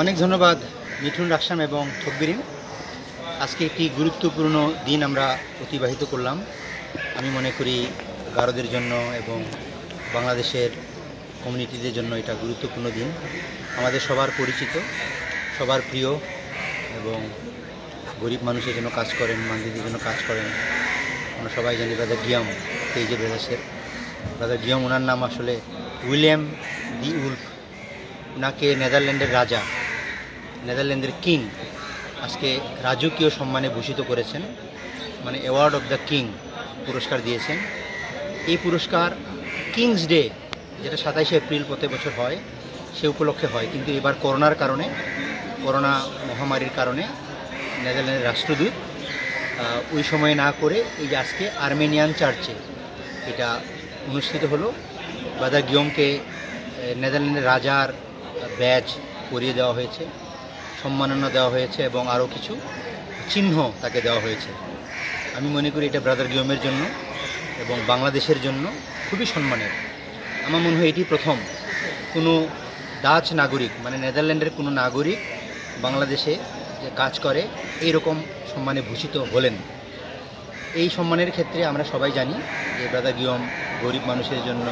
অনেক ধন্যবাদ মিঠুন রাকসাম এবং থকবিরিন। আজকে একটি গুরুত্বপূর্ণ দিন আমরা অতিবাহিত করলাম। আমি মনে করি গারোদের জন্য এবং বাংলাদেশের কমিউনিটিদের জন্য এটা গুরুত্বপূর্ণ দিন। আমাদের সবার পরিচিত, সবার প্রিয় এবং গরিব মানুষের জন্য কাজ করেন, মান্দিদের জন্য কাজ করেন। আমরা সবাই জানি ব্রাদার গিয়াম তেইজে ব্রাদার্সের। ব্রাদার গিয়াম, ওনার নাম আসলে উইলিয়াম ডি উলফ। ওনাকে নেদারল্যান্ডের রাজা, নেদারল্যান্ডের কিং আজকে রাজকীয় সম্মানে ভূষিত করেছেন, মানে অ্যাওয়ার্ড অফ দ্য কিং পুরস্কার দিয়েছেন। এই পুরস্কার কিংস ডে, যেটা 27শে এপ্রিল প্রতি বছর হয়, সে উপলক্ষে হয়। কিন্তু এবার করোনা মহামারীর কারণে নেদারল্যান্ডের রাষ্ট্রদূত ওই সময় না করে এই যে আজকে আর্মেনিয়ান চার্চে এটা অনুষ্ঠিত হলো। ব্রাদার গিয়মকে নেদারল্যান্ডের রাজার ব্যাজ পরিয়ে দেওয়া হয়েছে, সম্মাননা দেওয়া হয়েছে এবং আরও কিছু চিহ্ন তাকে দেওয়া হয়েছে। আমি মনে করি এটা ব্রাদার গিয়মের জন্য এবং বাংলাদেশের জন্য খুবই সম্মানের। আমার মনে হয় এটি প্রথম কোনো ডাচ নাগরিক, মানে নেদারল্যান্ডের কোনো নাগরিক বাংলাদেশে যে কাজ করে এইরকম সম্মানে ভূষিত হলেন। এই সম্মানের ক্ষেত্রে আমরা সবাই জানি যে ব্রাদার গিয়ম গরিব মানুষের জন্য,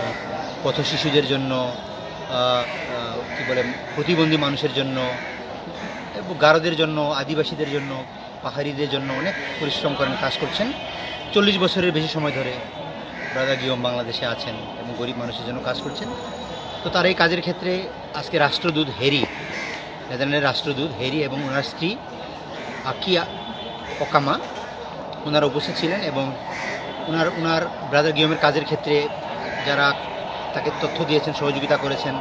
পথ শিশুদের জন্য, প্রতিবন্ধী মানুষের জন্য, গারোদের জন্য, আদিবাসীদের জন্য, পাহাড়িদের জন্য অনেক পরিশ্রম করেন, কাজ করছেন। 40 বছরের বেশি সময় ধরে ব্রাদার গিয়ম বাংলাদেশে আছেন এবং গরিব মানুষের জন্য কাজ করছেন। তো তার এই কাজের ক্ষেত্রে আজকে রাষ্ট্রদূত হেরি, নেদারল্যান্ডের রাষ্ট্রদূত হেরি এবং ওনার স্ত্রী আকিয়া ওকামা ওনারা উপস্থিত ছিলেন এবং ওনার ব্রাদার গিয়মের কাজের ক্ষেত্রে যারা তাকে তথ্য দিয়েছেন, সহযোগিতা করেছেন,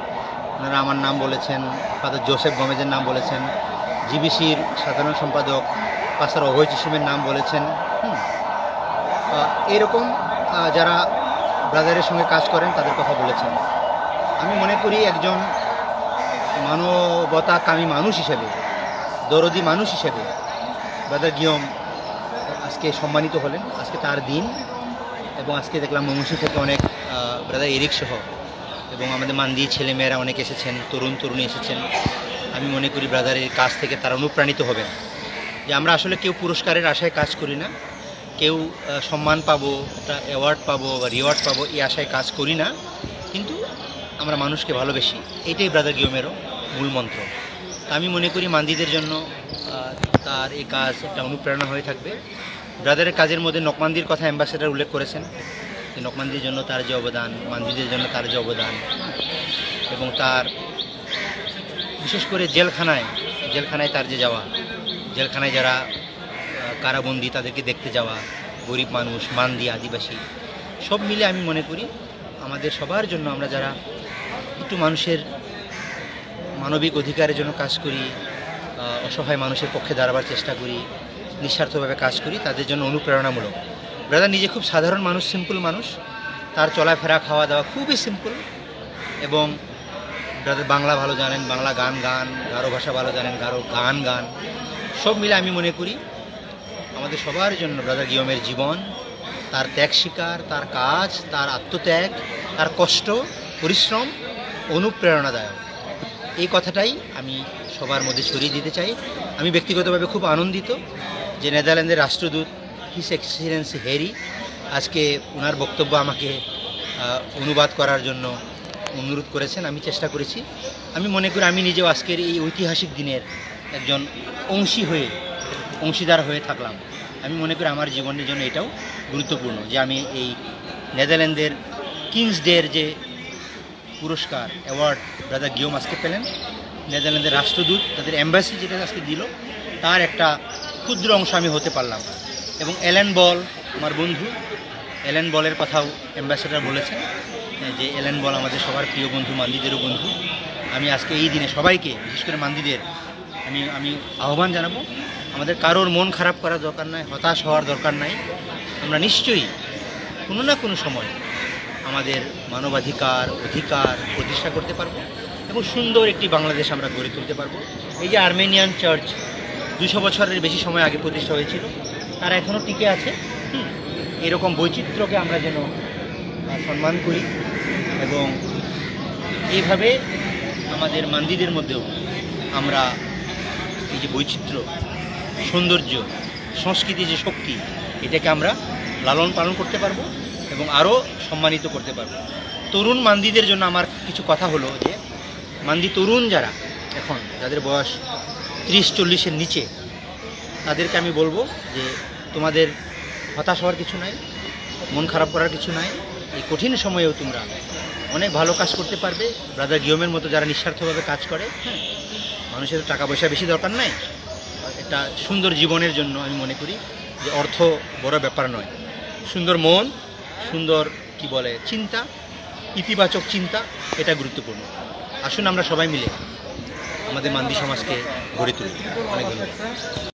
ওনারা আমার নাম বলেছেন, ফাদার জোসেফ গমেজের নাম বলেছেন, জিবিসির সাধারণ সম্পাদক পাস্টার অভয় চিসিমের নাম বলেছেন। এইরকম যারা ব্রাদারের সঙ্গে কাজ করেন তাদের কথা বলেছেন। আমি মনে করি একজন মানবতাকামী মানুষ হিসেবে, দরদি মানুষ হিসেবে ব্রাদার গিয়ম আজকে সম্মানিত হলেন। আজকে তার দিন এবং আজকে দেখলাম ময়মনসিংহ থেকে অনেক ব্রাদার এরিক সহ এবং আমাদের মান্দি ছেলেমেয়েরা অনেক এসেছেন, তরুণী এসেছেন। আমি মনে করি ব্রাদারের কাজ থেকে তারা অনুপ্রাণিত হবেন যে আমরা আসলে কেউ পুরস্কারের আশায় কাজ করি না, কেউ সম্মান পাবো, একটা অ্যাওয়ার্ড পাবো বা রিওয়ার্ড পাবো এই আশায় কাজ করি না, কিন্তু আমরা মানুষকে ভালোবেসি। এটাই ব্রাদার গিয়মেরও মূল মন্ত্র। আমি মনে করি মান্দিদের জন্য তার এই কাজ একটা অনুপ্রেরণা হয়ে থাকবে। ব্রাদারের কাজের মধ্যে নকমান্দির কথা অ্যাম্বাসেডার উল্লেখ করেছেন, যে নকমান্দির জন্য তার যে অবদান, মান্দিদের জন্য তার যে অবদান এবং তার বিশেষ করে জেলখানায় তার যে যাওয়া, জেলখানায় যারা কারাবন্দী তাদেরকে দেখতে যাওয়া, গরিব মানুষ, মান্দি, আদিবাসী, সব মিলে আমি মনে করি আমাদের সবার জন্য, আমরা যারা একটু মানুষের মানবিক অধিকারের জন্য কাজ করি, অসহায় মানুষের পক্ষে দাঁড়াবার চেষ্টা করি, নিঃস্বার্থভাবে কাজ করি, তাদের জন্য অনুপ্রেরণামূলক। ব্রাদার নিজে খুব সাধারণ মানুষ, সিম্পল মানুষ, তার চলাফেরা, খাওয়া দাওয়া খুবই সিম্পল এবং ব্রাদার বাংলা ভালো জানেন, বাংলা গান, গারো ভাষা ভালো জানেন, গারো গান, সব মিলে আমি মনে করি আমাদের সবার জন্য ব্রাদার গিয়মের জীবন, তার ত্যাগ স্বীকার, তার কাজ, তার আত্মত্যাগ, তার কষ্ট, পরিশ্রম অনুপ্রেরণাদায়ক। এই কথাটাই আমি সবার মধ্যে ছড়িয়ে দিতে চাই। আমি ব্যক্তিগতভাবে খুব আনন্দিত যে নেদারল্যান্ডের রাষ্ট্রদূত হিস এক্সেলেন্সি হেরি আজকে ওনার বক্তব্য আমাকে অনুবাদ করার জন্য অনুরোধ করেছেন। আমি চেষ্টা করেছি। আমি মনে করি আমি নিজেও আজকের এই ঐতিহাসিক দিনের একজন অংশীদার হয়ে থাকলাম। আমি মনে করি আমার জীবনের জন্য এটাও গুরুত্বপূর্ণ যে আমি এই নেদারল্যান্ডের কিংস ডের যে পুরস্কার, অ্যাওয়ার্ড ব্রাদার গিয়ম আজকে পেলেন, নেদারল্যান্ডের রাষ্ট্রদূত তাদের অ্যাম্বাসি যেটা আজকে দিল, তার একটা ক্ষুদ্র অংশ আমি হতে পারলাম। এবং এলেন বল, আমার বন্ধু এলেন বলের কথাও অ্যাম্বাসেডার বলেছেন যে এলেন বল আমাদের সবার প্রিয় বন্ধু, মান্দিদেরও বন্ধু। আমি আজকে এই দিনে সবাইকে, বিশেষ করে মান্দিদের আমি আহ্বান জানাবো, আমাদের কারোর মন খারাপ করার দরকার নাই, হতাশ হওয়ার দরকার নাই। আমরা নিশ্চয়ই কোনো না কোনো সময় আমাদের মানবাধিকার, অধিকার প্রতিষ্ঠা করতে পারবো এবং সুন্দর একটি বাংলাদেশ আমরা গড়ে তুলতে পারবো। এই যে আর্মেনিয়ান চার্চ 200 বছরের বেশি সময় আগে প্রতিষ্ঠা হয়েছিল, তারা এখনও টিকে আছে। এরকম বৈচিত্র্যকে আমরা যেন সম্মান করি এবং এইভাবে আমাদের মান্দিদের মধ্যেও আমরা এই যে বৈচিত্র্য, সৌন্দর্য, সংস্কৃতি যে শক্তি, এটাকে আমরা লালন পালন করতে পারবো এবং আরও সম্মানিত করতে পারবো। তরুণ মান্দিদের জন্য আমার কিছু কথা হলো যে মান্দি তরুণ যারা এখন, যাদের বয়স 30-40-এর নিচে, তাদেরকে আমি বলবো যে তোমাদের হতাশ হওয়ার কিছু নাই, মন খারাপ করার কিছু নাই। এই কঠিন সময়েও তোমরা অনেক ভালো কাজ করতে পারবে। ব্রাদার গিয়মের মতো যারা নিঃস্বার্থভাবে কাজ করে, হ্যাঁ, মানুষের টাকা পয়সা বেশি দরকার নাই, একটা সুন্দর জীবনের জন্য আমি মনে করি যে অর্থ বড় ব্যাপার নয়। সুন্দর মন, সুন্দর কি বলে চিন্তা, ইতিবাচক চিন্তা, এটা গুরুত্বপূর্ণ। আসুন আমরা সবাই মিলে আমাদের মান্দি সমাজকে গড়ে তুলি। অনেক ধন্যবাদ।